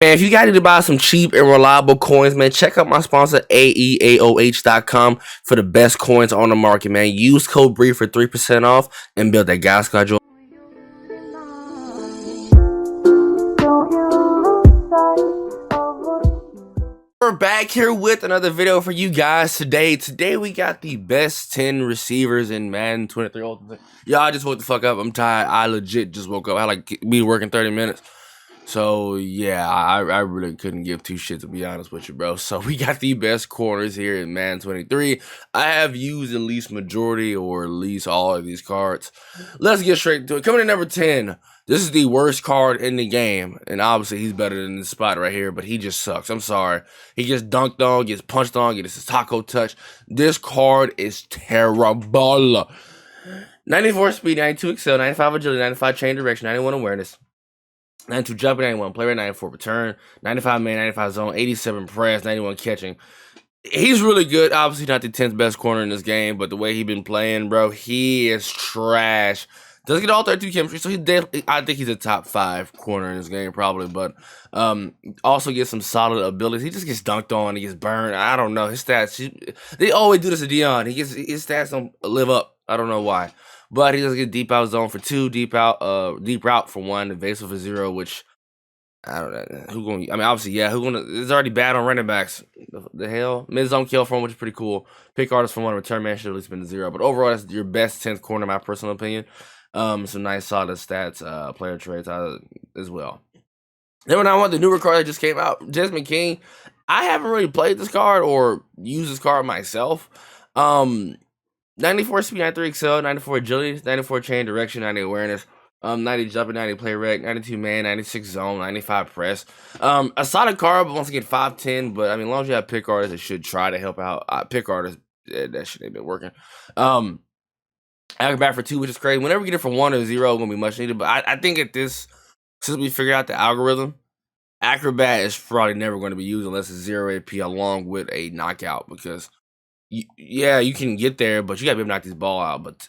Man, if you got to buy some cheap and reliable coins, man, check out my sponsor, AEAOH.com, for the best coins on the market, man. Use code BREED for 3% off and build that guy schedule. We're back here with another video for you guys today. Today we got the best 10 receivers in Madden 23 Ultimate. Y'all, I just woke the fuck up. I'm tired. I legit just woke up. I had like me working 30 minutes. So yeah, I really couldn't give two shits, to be honest with you, bro. So we got the best corners here in Madden 23. I have used at least majority or at least all of these cards. Let's get straight to it. Coming in number 10. This is the worst card in the game, and obviously he's better than this spot right here, but he just sucks. I'm sorry. He gets dunked on, gets punched on, gets his taco touch. This card is terrible. 94 speed, 92 excel, 95 agility, 95 chain direction, 91 awareness, 92 jumping, 91 play rate, 94 return, 95 man, 95 zone, 87 press, 91 catching. He's really good. Obviously not the 10th best corner in this game, but the way he been playing, bro, he is trash. Doesn't get all 32 chemistry, so I think he's a top 5 corner in this game probably, but also gets some solid abilities. He just gets dunked on, he gets burned. I don't know. His stats, they always do this to Dion. His stats don't live up. I don't know why. But he does get deep out zone for 2, deep route for 1, evasive for 0, which I don't know. Who going? I mean, obviously, yeah. Who going? It's already bad on running backs. The hell, mid zone kill for 1, which is pretty cool. Pick artist for 1, return man should at least been 0. But overall, that's your best 10th corner, in my personal opinion. Some nice solid stats, player traits as well. Then when I want the newer card that just came out, Desmond King. I haven't really played this card or used this card myself. 94 speed, 93 excel, 94 agility, 94 chain direction, 90 awareness, 90 jumping, 90 play rec, 92 man, 96 zone, 95 press. A solid card, but once again 5'10". But I mean, as long as you have pick artists, it should try to help out. Pick artists, that shit ain't been working. Acrobat for 2, which is crazy. Whenever we get it for 1 or 0, it's gonna be much needed. But I think at this, since we figured out the algorithm, Acrobat is probably never going to be used unless it's 0 AP along with a knockout, because yeah, you can get there, but you gotta be able to knock this ball out. But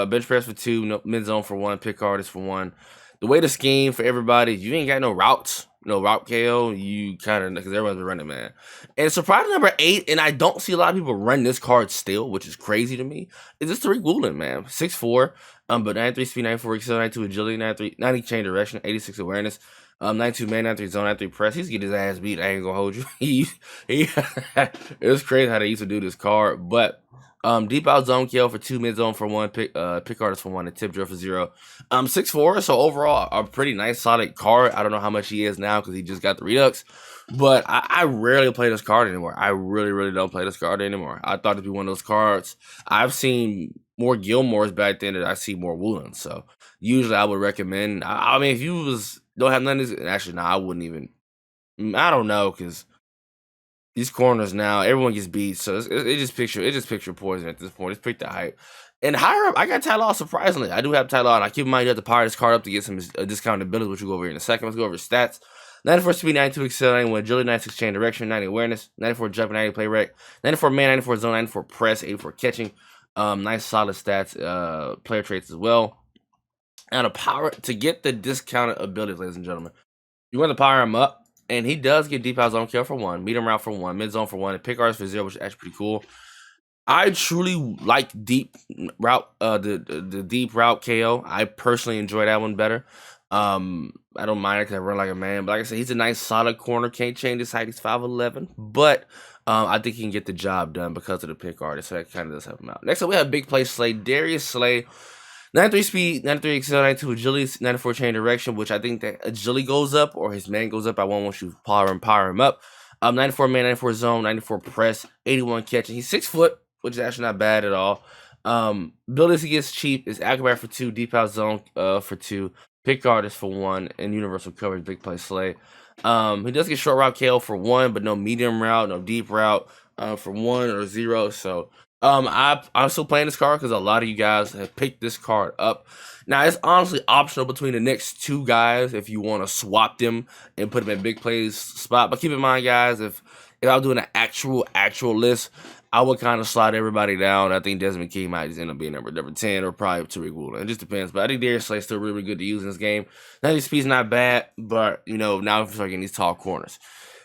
bench press for 2, mid zone for 1, pick artist for 1. The way to scheme for everybody, you ain't got no routes, no route KO. You kind of, because everyone's running, man. And surprise number 8, and I don't see a lot of people run this card still, which is crazy to me. Is this Tariq Woolen, man? 6'4", but 93 speed, 94 excel, 92 agility, 90 chain direction, 86 awareness. 92 man, 93 zone, 93 press. He's getting his ass beat. I ain't gonna hold you. It was crazy how they used to do this card. But deep out zone kill for 2, mid zone for 1, pick artist for 1, and tip drill for 0. 6'4", so overall a pretty nice solid card. I don't know how much he is now because he just got the redux. But I rarely play this card anymore. I really don't play this card anymore. I thought it'd be one of those cards. I've seen more Gilmores back then than I see more Woolens. So usually I would recommend. I mean, if you don't have none of this, actually, no, I wouldn't even. I don't know, because these corners now, everyone gets beat, so it just picture poison at this point. It's pick the hype. And higher up, I got Ty Law, surprisingly. I do have Ty Law, and I keep in mind you have to power this card up to get some discounted abilities, which we'll go over here in a second. Let's go over stats. 94 speed, 92 excel, 91 agility, 96 chain direction, 90 awareness, 94 jumping, 90 play rec, 94 man, 94 zone, 94 press, 84 catching. Nice solid stats, player traits as well. And a power to get the discounted abilities, ladies and gentlemen. You want to power him up, and he does get deep out zone kill for 1, medium route for 1, mid zone for 1, and pick artist for 0, which is actually pretty cool. I truly like deep route, the deep route KO. I personally enjoy that one better. I don't mind it because I run like a man. But like I said, he's a nice solid corner. Can't change his height. He's 5'11", but I think he can get the job done because of the pick artist. So that kind of does help him out. Next up, we have Big Play Slay, Darius Slay. 93 speed, 93 excel, 92 agility, 94 chain direction, which I think that agility goes up or his man goes up. I won't want you to power him up. 94 man, 94 zone, 94 press, 81 catching. He's 6 foot, which is actually not bad at all. Abilities he gets cheap is acrobat for 2, deep out zone for 2, pick artist for 1, and universal coverage. Big Play Slay. He does get short route KO for 1, but no medium route, no deep route for 1 or 0. So I'm still playing this card because a lot of you guys have picked this card up. Now, it's honestly optional between the next 2 guys if you want to swap them and put them in Big Play's spot. But keep in mind, guys, if I was doing an actual list, I would kind of slide everybody down. I think Desmond King might just end up being number 10 or probably Tariq Woolen. It just depends. But I think Darius Slay's still really, really good to use in this game. 90 speed's not bad, but now we start getting these tall corners.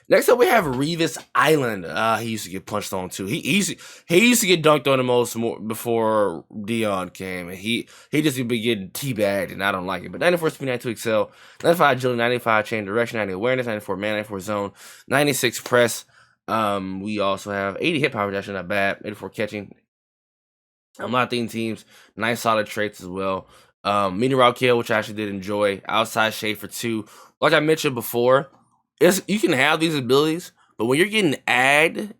Next up, we have Revis Island. He used to get punched on too. He used to get dunked on the most more before Dion came, and he just be getting teabagged, and I don't like it. But 94 speed, 92 excel, 95 agility, 95 chain direction, 90 awareness, 94 man, 94 zone, 96 press. We also have 80 hit power, actually not bad. 84 catching. A lot of teams, nice solid traits as well. Medium route kill, which I actually did enjoy. Outside shade for 2. Like I mentioned before, you can have these abilities, but when you're getting agged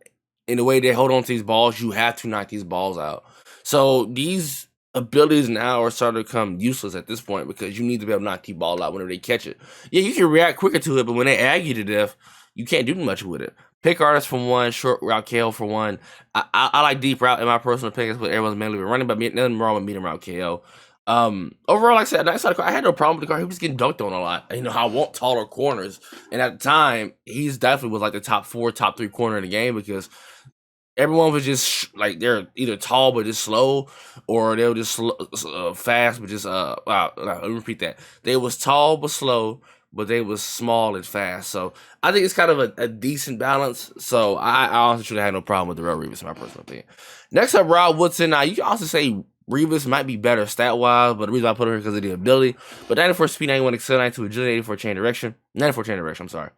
in the way they hold on to these balls, you have to knock these balls out. So these abilities now are starting to become useless at this point because you need to be able to knock the ball out whenever they catch it. Yeah, you can react quicker to it, but when they ag you to death, you can't do much with it. Pick artist for 1, short route KO for 1. I like deep route in my personal opinion. That's what everyone's mainly been running, but nothing wrong with medium route KO. Overall, like I said, nice side of the car. I had no problem with the car. He was getting dunked on a lot. I want taller corners, and at the time, he's definitely was like the top 4, top 3 corner in the game because everyone was just like they're either tall but just slow, or they were just fast but just wow. Let me repeat that. They was tall but slow, but they was small and fast. So I think it's kind of a decent balance. So I honestly should have had no problem with the Real Revis in my personal opinion. Next up, Rob Woodson. Now you can also say Revis might be better stat-wise, but the reason I put him here because of the ability. But 94 speed, 91 excel, 92 agility, 84 chain direction. 94 chain direction, I'm sorry.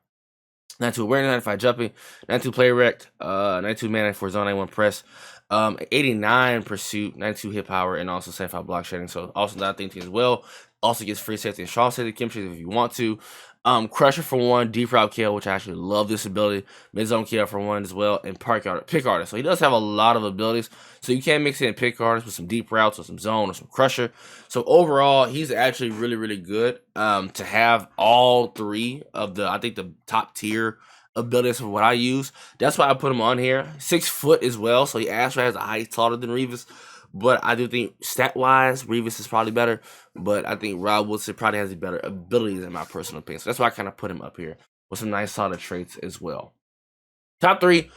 92 awareness, 95 jumping, 92 play rect, 92 man, 94 zone, 91 press, 89 pursuit, 92 hit power, and also 75 block shedding. So also that thing as well. Also gets free safety and strong safety chemistry if you want to. Crusher for 1, deep route kill, which I actually love this ability. Mid zone kill for 1 as well, and pick artist. So he does have a lot of abilities. So you can mix in pick artist with some deep routes or some zone or some crusher. So overall, he's actually really, really good. To have all 3 of the top tier abilities for what I use. That's why I put him on here. 6 foot as well, so he actually has a height taller than Revis. But I do think stat-wise, Revis is probably better. But I think Rob Woodson probably has the better abilities in my personal opinion. So that's why I kind of put him up here with some nice solid traits as well. Top 3,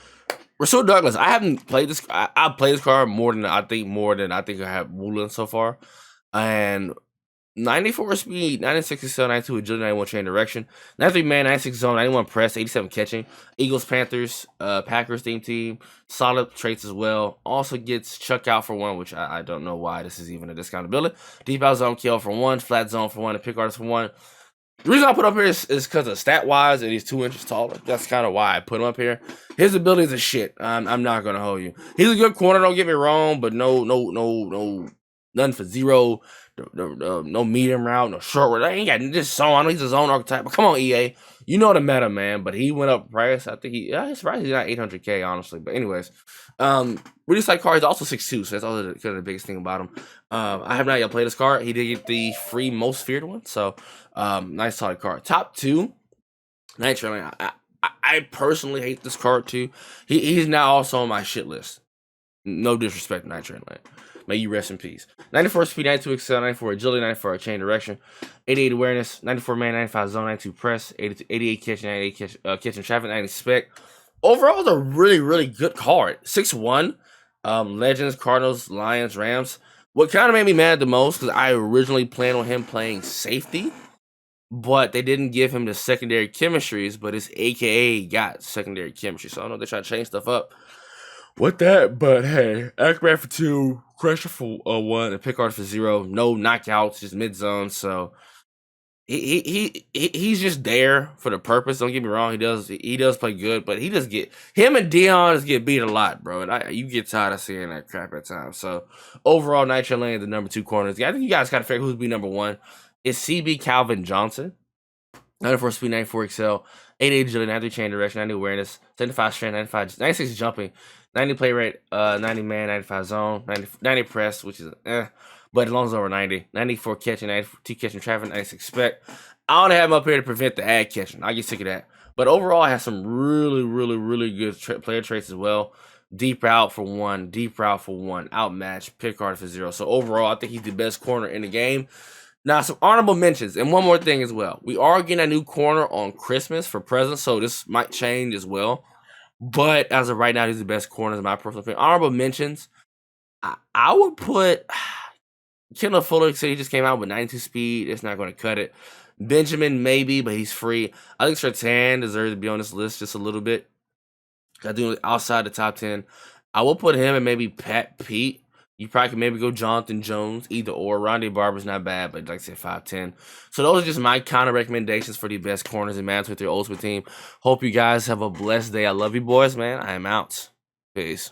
Rasul Douglas. I haven't played this. I played this card more than I think I have Woolen so far. And 94 speed, 96 excel, 92 agility, 91 chain direction, 93 man, 96 zone, 91 press, 87 catching. Eagles, Panthers, Packers team, solid traits as well. Also gets chuck out for 1, which I don't know why this is even a discount ability. Deep out zone kill for 1, flat zone for 1, and pick artist for 1. The reason I put up here is because of stat wise, and he's 2 inches taller. That's kind of why I put him up here. His abilities are shit. I'm not gonna hold you. He's a good corner. Don't get me wrong, but no, nothing for 0. No medium route, no short route. I ain't got this zone. I know he's a zone archetype, but come on, EA. You know the meta, man. But he went up price. I think his price is not 800K, honestly. But anyways, really like card. He's also 6'2", so that's all the biggest thing about him. I have not yet played this card. He did get the free most feared one, so nice solid card. Top 2, Nitro. I personally hate this card too. He's now also on my shit list. No disrespect, Nitro. May you rest in peace. 94 speed, 92 excel, 94 agility, 94 chain direction, 88 awareness, 94 man, 95 zone, 92 press, 88 catching, 98 catching traffic, 90 spec. Overall, it's a really, really good card. 6'1", Legends, Cardinals, Lions, Rams. What kind of made me mad the most, because I originally planned on him playing safety, but they didn't give him the secondary chemistries, but his AKA got secondary chemistry. So I don't know if they're trying to change stuff up with that, but hey, Acrobat for 2, Crusher for 1, and Pick Artist for 0. No knockouts, just mid zone. So he's just there for the purpose. Don't get me wrong, he does play good, but him and Dion just get beat a lot, bro. And you get tired of seeing that crap at times. So overall, Nitro Lane, the number 2 corners. I think you guys got to figure who's be number 1. It's CB Calvin Johnson. 94 speed, 94 excel, 88 agility, 93 chain direction, 90 awareness, 75 strength, 96 jumping, 90 play rate, 90 man, 95 zone, 90 press, which is but as long as over 90, 94 catching, 92 catching traffic, 96 spec. I want to have him up here to prevent the ad catching. I get sick of that. But overall, I have some really, really, really good player traits as well. Deep route for 1, outmatch, pick artist for 0. So overall, I think he's the best corner in the game. Now, some honorable mentions, and one more thing as well. We are getting a new corner on Christmas for presents, so this might change as well. But as of right now, he's the best corners in my personal opinion. Honorable mentions, I would put Kendall Fuller. Said he just came out with 92 speed. It's not going to cut it. Benjamin maybe, but he's free. I think Sertan deserves to be on this list just a little bit. I do outside the top 10. I will put him and maybe Pat Pete. You probably can maybe go Jonathan Jones, either or. Rondé Barber's not bad, but like I said, 5'10". So those are just my counter recommendations for the best corners in Madden with your Ultimate Team. Hope you guys have a blessed day. I love you boys, man. I am out. Peace.